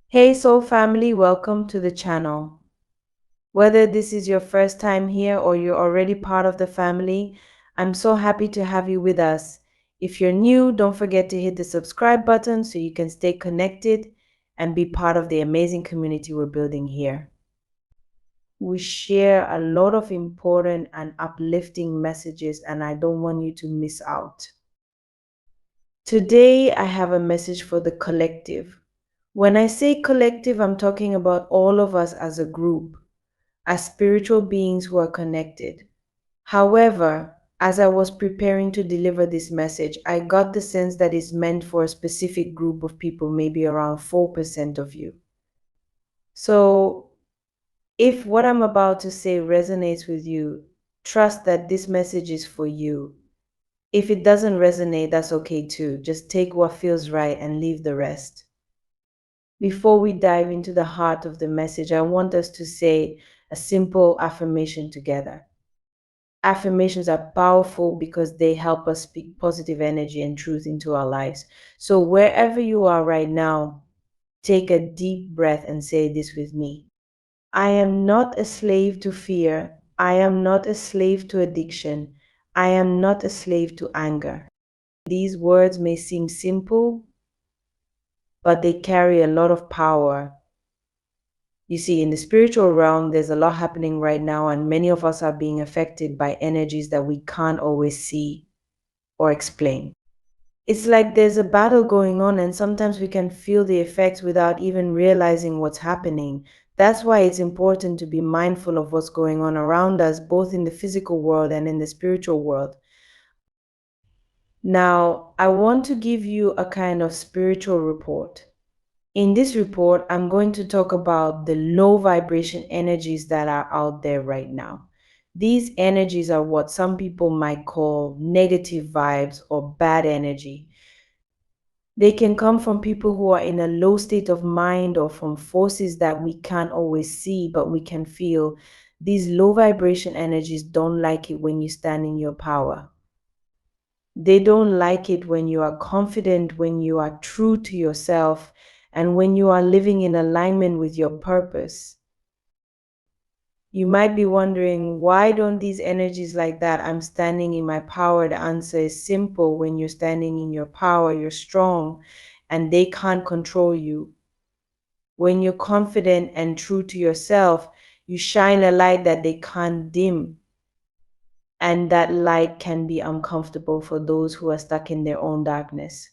Hey Soul Family, welcome to the channel. Whether this is your first time here or you're already part of the family, I'm so happy to have you with us. If you're new, don't forget to hit the subscribe button so you can stay connected and be part of the amazing community we're building here. We share a lot of important and uplifting messages, and I don't want you to miss out. Today, I have a message for the collective. When I say collective, I'm talking about all of us as a group, as spiritual beings who are connected. However, as I was preparing to deliver this message, I got the sense that it's meant for a specific group of people, maybe around 4% of you. So, if what I'm about to say resonates with you, trust that this message is for you. If it doesn't resonate, that's okay too. Just take what feels right and leave the rest. Before we dive into the heart of the message, I want us to say a simple affirmation together. Affirmations are powerful because they help us speak positive energy and truth into our lives. So, wherever you are right now, take a deep breath and say this with me. I am not a slave to fear. I am not a slave to addiction. I am not a slave to anger. These words may seem simple, but they carry a lot of power. You see, in the spiritual realm, there's a lot happening right now, and many of us are being affected by energies that we can't always see or explain. It's like there's a battle going on, and sometimes we can feel the effects without even realizing what's happening. That's why it's important to be mindful of what's going on around us, both in the physical world and in the spiritual world. Now, I want to give you a kind of spiritual report. In this report, I'm going to talk about the low vibration energies that are out there right now. These energies are what some people might call negative vibes or bad energy. They can come from people who are in a low state of mind or from forces that we can't always see, but we can feel. These low vibration energies don't like it when you stand in your power. They don't like it when you are confident, when you are true to yourself, and when you are living in alignment with your purpose. You might be wondering, why don't these energies like that? I'm standing in my power. The answer is simple. When you're standing in your power, you're strong, and they can't control you. When you're confident and true to yourself, you shine a light that they can't dim. And that light can be uncomfortable for those who are stuck in their own darkness.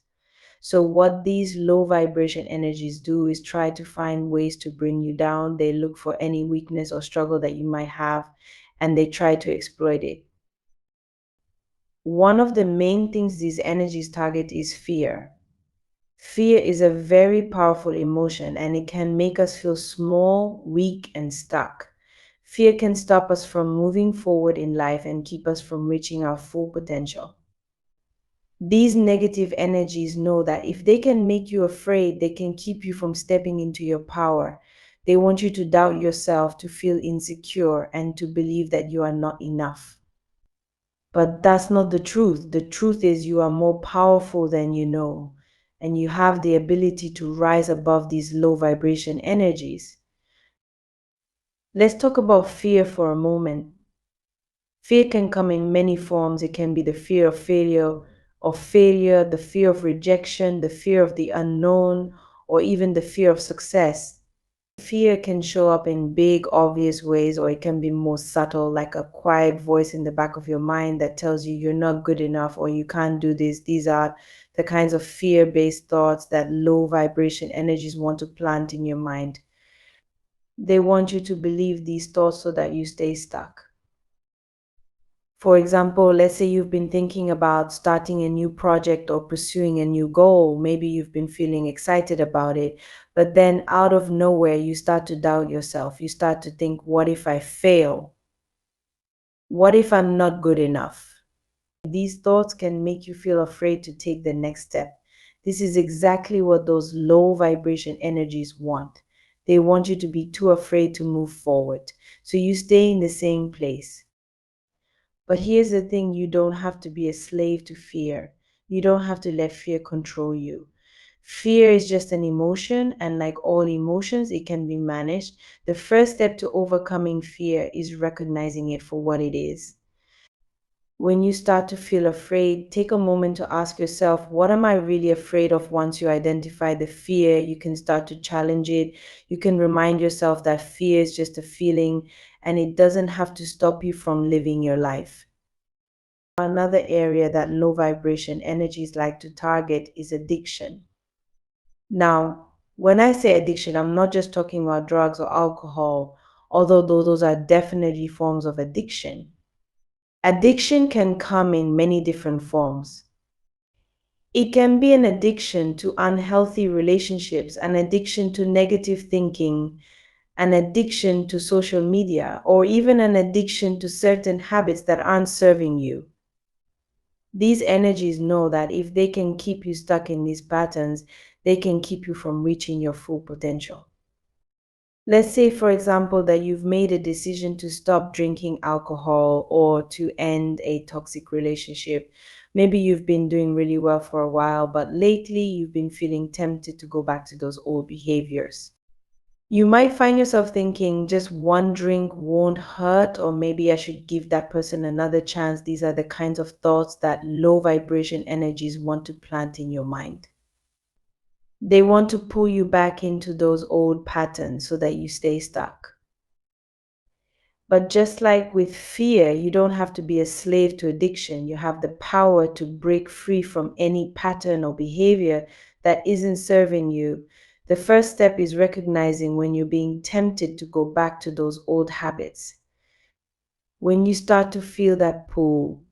So, what these low vibration energies do is try to find ways to bring you down. They look for any weakness or struggle that you might have, and they try to exploit it. One of the main things these energies target is fear. Fear is a very powerful emotion, and it can make us feel small, weak, and stuck. Fear can stop us from moving forward in life and keep us from reaching our full potential. These negative energies know that if they can make you afraid, they can keep you from stepping into your power. They want you to doubt yourself, to feel insecure, and to believe that you are not enough. But that's not the truth. The truth is you are more powerful than you know, and you have the ability to rise above these low vibration energies. Let's talk about fear for a moment. Fear can come in many forms. It can be the fear of failure, the fear of rejection, the fear of the unknown, or even the fear of success. Fear can show up in big, obvious ways, or it can be more subtle, like a quiet voice in the back of your mind that tells you you're not good enough or you can't do this. These are the kinds of fear-based thoughts that low vibration energies want to plant in your mind. They want you to believe these thoughts so that you stay stuck. For example, let's say you've been thinking about starting a new project or pursuing a new goal. Maybe you've been feeling excited about it, but then out of nowhere, you start to doubt yourself. You start to think, what if I fail? What if I'm not good enough? These thoughts can make you feel afraid to take the next step. This is exactly what those low vibration energies want. They want you to be too afraid to move forward. So you stay in the same place. But here's the thing, you don't have to be a slave to fear. You don't have to let fear control you. Fear is just an emotion, and like all emotions, it can be managed. The first step to overcoming fear is recognizing it for what it is. When you start to feel afraid, take a moment to ask yourself, what am I really afraid of? Once you identify the fear, you can start to challenge it. You can remind yourself that fear is just a feeling and it doesn't have to stop you from living your life. Another area that low vibration energies like to target is addiction. Now, when I say addiction, I'm not just talking about drugs or alcohol, although those are definitely forms of addiction. Addiction can come in many different forms. It can be an addiction to unhealthy relationships, an addiction to negative thinking, an addiction to social media, or even an addiction to certain habits that aren't serving you. These energies know that if they can keep you stuck in these patterns, they can keep you from reaching your full potential. Let's say, for example, that you've made a decision to stop drinking alcohol or to end a toxic relationship. Maybe you've been doing really well for a while, but lately you've been feeling tempted to go back to those old behaviors. You might find yourself thinking, just one drink won't hurt, or maybe I should give that person another chance. These are the kinds of thoughts that low vibration energies want to plant in your mind. They want to pull you back into those old patterns so that you stay stuck. But just like with fear, you don't have to be a slave to addiction. You have the power to break free from any pattern or behavior that isn't serving you. The first step is recognizing when you're being tempted to go back to those old habits. When you start to feel that pull,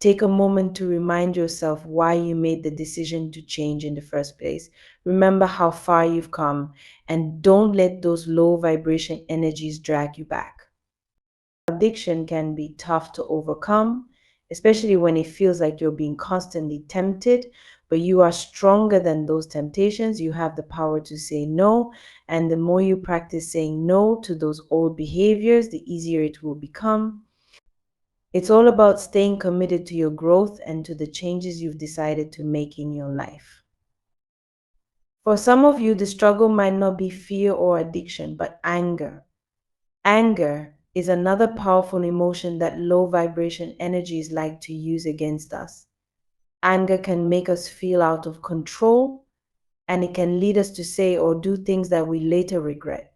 take a moment to remind yourself why you made the decision to change in the first place. Remember how far you've come, and don't let those low vibration energies drag you back. Addiction can be tough to overcome, especially when it feels like you're being constantly tempted, but you are stronger than those temptations. You have the power to say no, and the more you practice saying no to those old behaviors, the easier it will become. It's all about staying committed to your growth and to the changes you've decided to make in your life. For some of you, the struggle might not be fear or addiction, but anger. Anger is another powerful emotion that low vibration energies like to use against us. Anger can make us feel out of control, and it can lead us to say or do things that we later regret.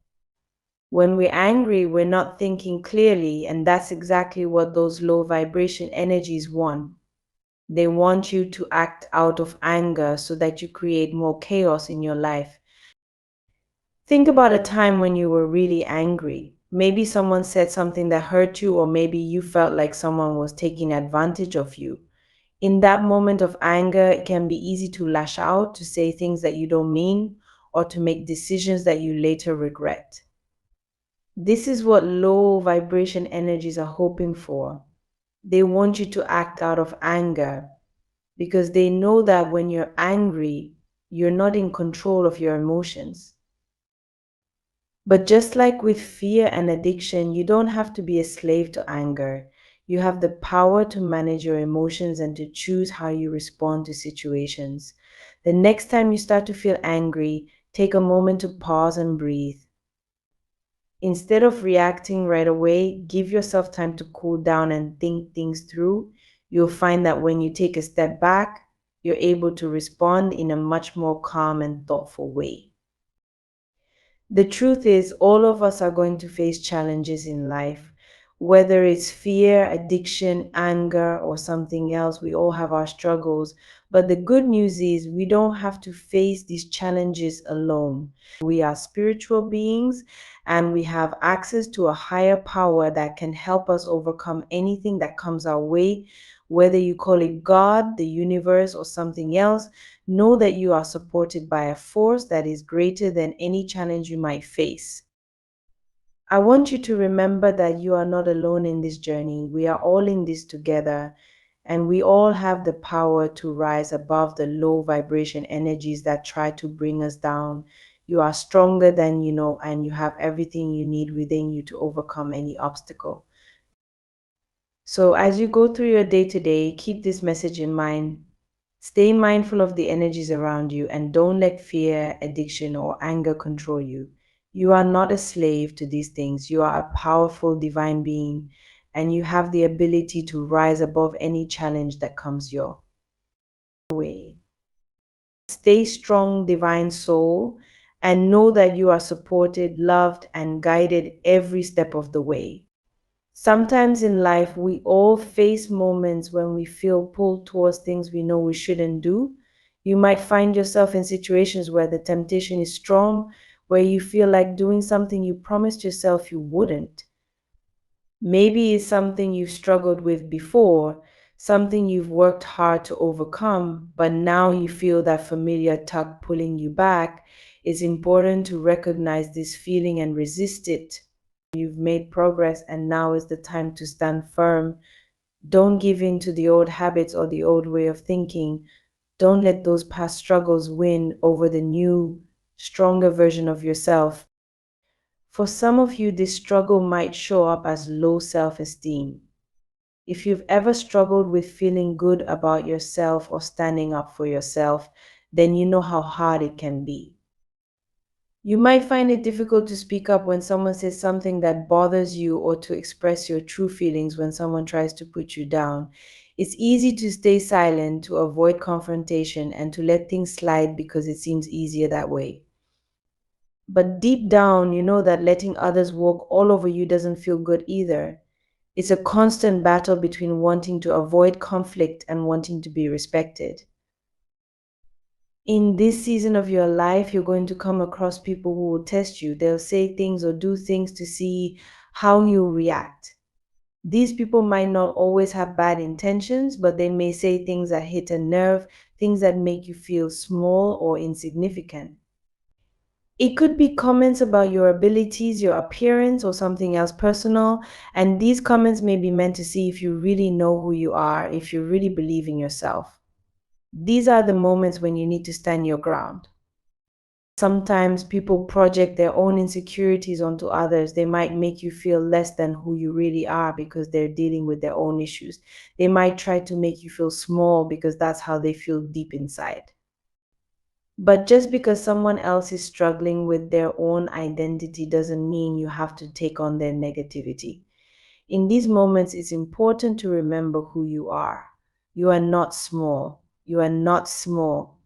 When we're angry, we're not thinking clearly, and that's exactly what those low vibration energies want. They want you to act out of anger so that you create more chaos in your life. Think about a time when you were really angry. Maybe someone said something that hurt you, or maybe you felt like someone was taking advantage of you. In that moment of anger, it can be easy to lash out, to say things that you don't mean, or to make decisions that you later regret. This is what low vibration energies are hoping for. They want you to act out of anger because they know that when you're angry, you're not in control of your emotions. But just like with fear and addiction, you don't have to be a slave to anger. You have the power to manage your emotions and to choose how you respond to situations. The next time you start to feel angry, take a moment to pause and breathe. Instead of reacting right away, give yourself time to cool down and think things through. You'll find that when you take a step back, you're able to respond in a much more calm and thoughtful way. The truth is, all of us are going to face challenges in life. Whether it's fear, addiction, anger, or something else, we all have our struggles. But the good news is, we don't have to face these challenges alone. We are spiritual beings and we have access to a higher power that can help us overcome anything that comes our way, whether you call it God, the universe, or something else. Know that you are supported by a force that is greater than any challenge you might face. I want you to remember that you are not alone in this journey. We are all in this together, and we all have the power to rise above the low vibration energies that try to bring us down. You are stronger than you know, and you have everything you need within you to overcome any obstacle. So, as you go through your day to day, keep this message in mind. Stay mindful of the energies around you and don't let fear, addiction, or anger control you. You are not a slave to these things. You are a powerful divine being and you have the ability to rise above any challenge that comes your way. Stay strong, divine soul, and know that you are supported, loved, and guided every step of the way. Sometimes in life, we all face moments when we feel pulled towards things we know we shouldn't do. You might find yourself in situations where the temptation is strong, where you feel like doing something you promised yourself you wouldn't. Maybe it's something you've struggled with before, something you've worked hard to overcome, but now you feel that familiar tug pulling you back. It's important to recognize this feeling and resist it. You've made progress, and now is the time to stand firm. Don't give in to the old habits or the old way of thinking. Don't let those past struggles win over the new, stronger version of yourself. For some of you, this struggle might show up as low self esteem. If you've ever struggled with feeling good about yourself or standing up for yourself, then you know how hard it can be. You might find it difficult to speak up when someone says something that bothers you or to express your true feelings when someone tries to put you down. It's easy to stay silent, to avoid confrontation, and to let things slide because it seems easier that way. But deep down, you know that letting others walk all over you doesn't feel good either. It's a constant battle between wanting to avoid conflict and wanting to be respected. In this season of your life, you're going to come across people who will test you. They'll say things or do things to see how you react. These people might not always have bad intentions, but they may say things that hit a nerve, things that make you feel small or insignificant. It could be comments about your abilities, your appearance, or something else personal. And these comments may be meant to see if you really know who you are, if you really believe in yourself. These are the moments when you need to stand your ground. Sometimes people project their own insecurities onto others. They might make you feel less than who you really are because they're dealing with their own issues. They might try to make you feel small because that's how they feel deep inside. But just because someone else is struggling with their own identity doesn't mean you have to take on their negativity. In these moments, it's important to remember who you are. You are not small. You are not small.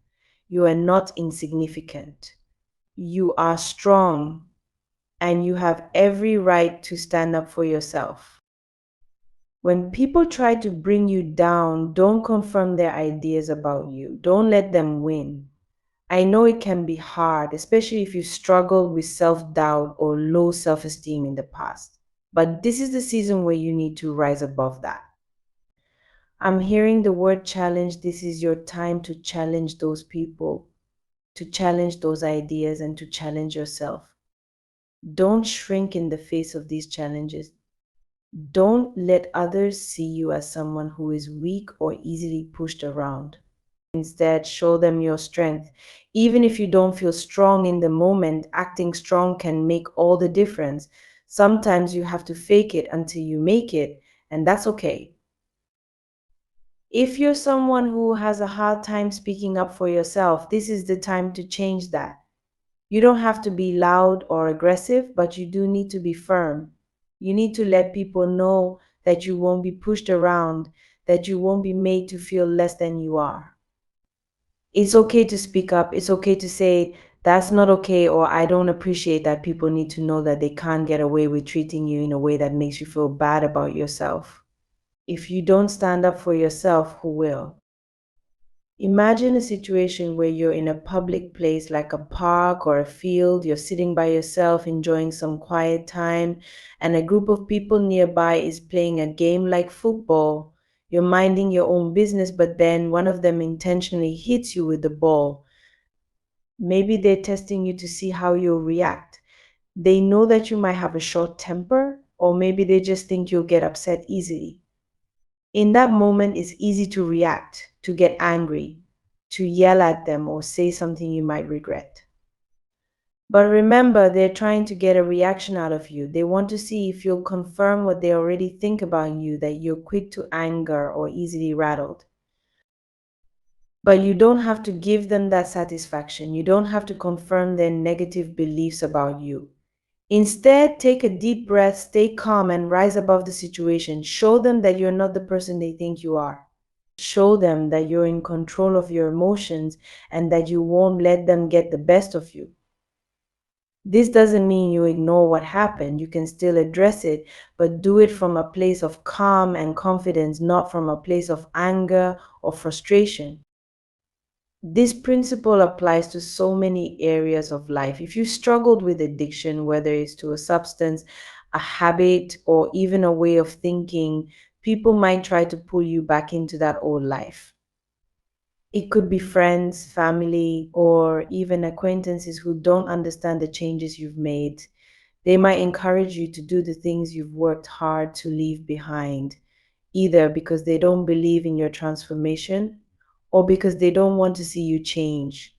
You are not insignificant. You are strong, and you have every right to stand up for yourself. When people try to bring you down, don't confirm their ideas about you. Don't let them win. I know it can be hard, especially if you struggled with self doubt or low self esteem in the past. But this is the season where you need to rise above that. I'm hearing the word challenge. This is your time to challenge those people, to challenge those ideas, and to challenge yourself. Don't shrink in the face of these challenges. Don't let others see you as someone who is weak or easily pushed around. Instead, show them your strength. Even if you don't feel strong in the moment, acting strong can make all the difference. Sometimes you have to fake it until you make it, and that's okay. If you're someone who has a hard time speaking up for yourself, this is the time to change that. You don't have to be loud or aggressive, but you do need to be firm. You need to let people know that you won't be pushed around, that you won't be made to feel less than you are. It's okay to speak up. It's okay to say, that's not okay, or I don't appreciate that. People need to know that they can't get away with treating you in a way that makes you feel bad about yourself. If you don't stand up for yourself, who will? Imagine a situation where you're in a public place like a park or a field, you're sitting by yourself enjoying some quiet time, and a group of people nearby is playing a game like football. You're minding your own business, but then one of them intentionally hits you with the ball. Maybe they're testing you to see how you'll react. They know that you might have a short temper, or maybe they just think you'll get upset easily. In that moment, it's easy to react, to get angry, to yell at them, or say something you might regret. But remember, they're trying to get a reaction out of you. They want to see if you'll confirm what they already think about you, that you're quick to anger or easily rattled. But you don't have to give them that satisfaction. You don't have to confirm their negative beliefs about you. Instead, take a deep breath, stay calm, and rise above the situation. Show them that you're not the person they think you are. Show them that you're in control of your emotions and that you won't let them get the best of you. This doesn't mean you ignore what happened. You can still address it, but do it from a place of calm and confidence, not from a place of anger or frustration. This principle applies to so many areas of life. If you struggled with addiction, whether it's to a substance, a habit, or even a way of thinking, people might try to pull you back into that old life. It could be friends, family, or even acquaintances who don't understand the changes you've made. They might encourage you to do the things you've worked hard to leave behind, either because they don't believe in your transformation or because they don't want to see you change.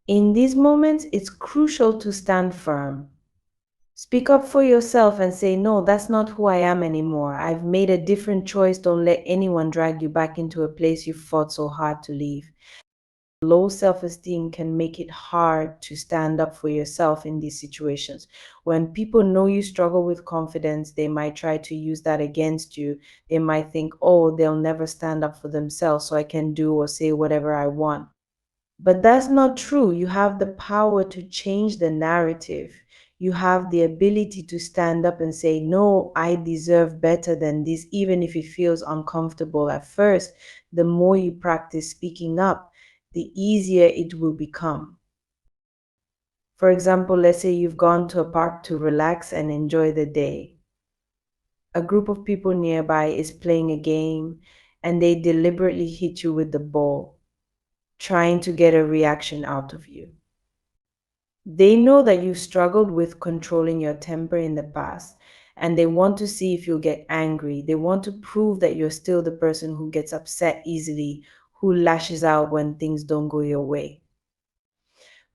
In these moments, it's crucial to stand firm. Speak up for yourself and say, no, that's not who I am anymore. I've made a different choice. Don't let anyone drag you back into a place you fought so hard to leave. Low self esteem can make it hard to stand up for yourself in these situations. When people know you struggle with confidence, they might try to use that against you. They might think, oh, they'll never stand up for themselves, so I can do or say whatever I want. But that's not true. You have the power to change the narrative. You have the ability to stand up and say, no, I deserve better than this, even if it feels uncomfortable at first. The more you practice speaking up, the easier it will become. For example, let's say you've gone to a park to relax and enjoy the day. A group of people nearby is playing a game and they deliberately hit you with the ball, trying to get a reaction out of you. They know that you struggled with controlling your temper in the past, and they want to see if you'll get angry. They want to prove that you're still the person who gets upset easily, who lashes out when things don't go your way.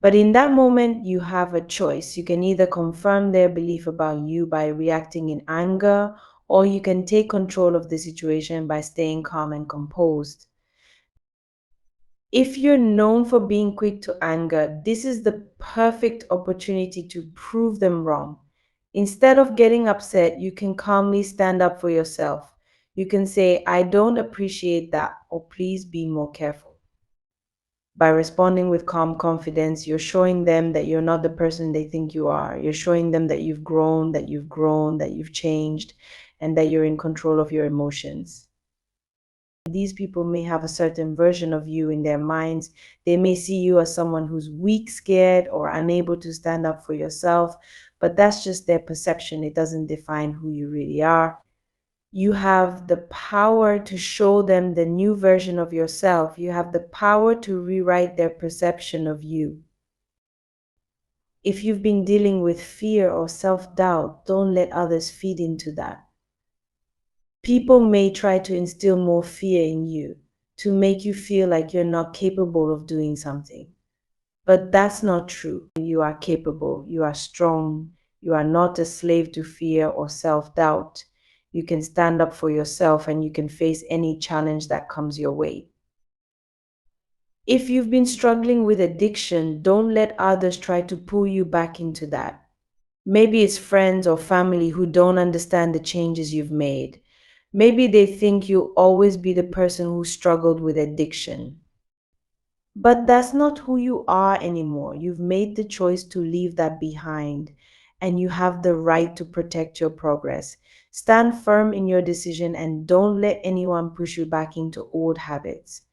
But in that moment, you have a choice. You can either confirm their belief about you by reacting in anger, or you can take control of the situation by staying calm and composed. If you're known for being quick to anger, this is the perfect opportunity to prove them wrong. Instead of getting upset, you can calmly stand up for yourself. You can say, I don't appreciate that, or please be more careful. By responding with calm confidence, you're showing them that you're not the person they think you are. You're showing them that you've grown, that you've changed, and that you're in control of your emotions. These people may have a certain version of you in their minds. They may see you as someone who's weak, scared, or unable to stand up for yourself, but that's just their perception. It doesn't define who you really are. You have the power to show them the new version of yourself. You have the power to rewrite their perception of you. If you've been dealing with fear or self-doubt, don't let others feed into that. People may try to instill more fear in you to make you feel like you're not capable of doing something. But that's not true. You are capable, you are strong, you are not a slave to fear or self doubt. You can stand up for yourself and you can face any challenge that comes your way. If you've been struggling with addiction, don't let others try to pull you back into that. Maybe it's friends or family who don't understand the changes you've made. Maybe they think you'll always be the person who struggled with addiction. But that's not who you are anymore. You've made the choice to leave that behind, and you have the right to protect your progress. Stand firm in your decision and don't let anyone push you back into old habits.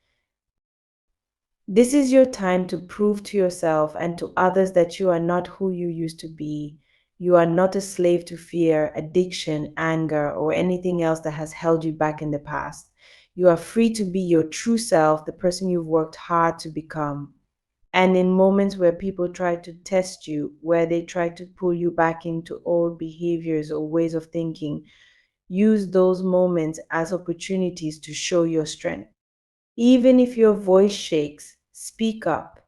This is your time to prove to yourself and to others that you are not who you used to be. You are not a slave to fear, addiction, anger, or anything else that has held you back in the past. You are free to be your true self, the person you've worked hard to become. And in moments where people try to test you, where they try to pull you back into old behaviors or ways of thinking, use those moments as opportunities to show your strength. Even if your voice shakes, speak up.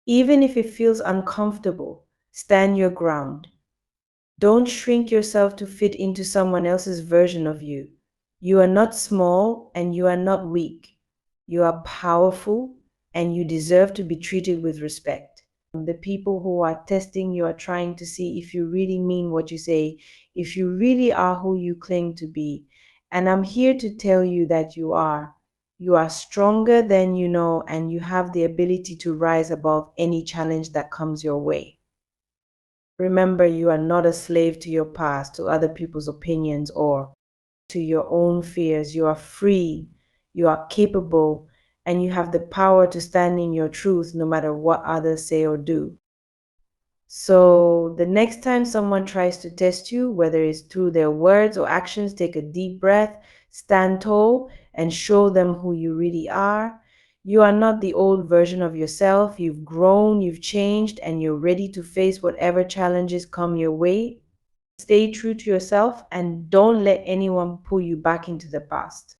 Even if it feels uncomfortable, stand your ground. Don't shrink yourself to fit into someone else's version of you. You are not small and you are not weak. You are powerful and you deserve to be treated with respect. The people who are testing you are trying to see if you really mean what you say, if you really are who you claim to be. And I'm here to tell you that you are. You are stronger than you know, and you have the ability to rise above any challenge that comes your way. Remember, you are not a slave to your past, to other people's opinions, or to your own fears. You are free, you are capable, and you have the power to stand in your truth no matter what others say or do. So, the next time someone tries to test you, whether it's through their words or actions, take a deep breath, stand tall, and show them who you really are. You are not the old version of yourself. You've grown, you've changed, and you're ready to face whatever challenges come your way. Stay true to yourself and don't let anyone pull you back into the past.